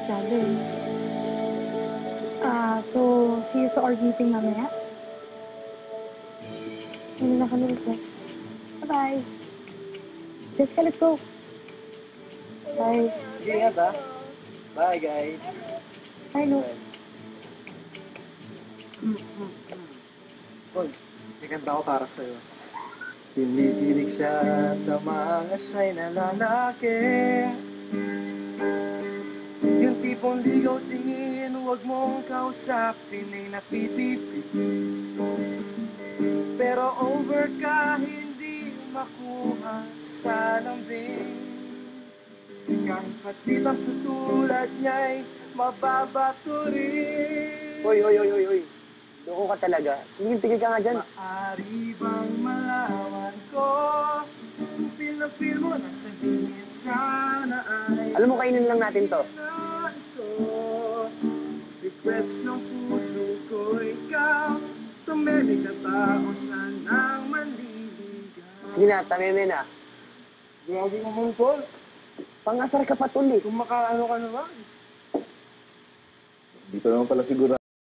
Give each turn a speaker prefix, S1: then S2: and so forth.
S1: problem. So, see you sa org meeting mamaya. Muna na kami ni Jess. Bye-bye. Jessica, let's go. Bye.
S2: Sige, ingat ha. Bye, guys.
S1: Bye, Luke.
S2: Hoy, may kanta ako para sa'yo. Pinipilig siya sa mga siya'y nalalaki. Yung tipong ligaw tingin, huwag mong kausapin ay napipipi. Pero over ka, hindi makuha sa lambing. Kahit patibang sa tulad niya'y mababato rin.
S3: Hoy. Loko ka talaga. Tigil ka nga dyan.
S2: Maari bang malaman ko kung feel na feel mo na sabihin sana ay
S3: Alam mo, kainin lang natin to.
S2: na ito. Request ng puso ko ikaw, tumemig na tao siya ng manliligaw.
S3: Sige na, tameme na.
S2: Grabe naman, Paul.
S3: Pangasar ka pa, tol eh.
S2: Kung makaano ka naman.
S4: Hindi ko naman pala siguro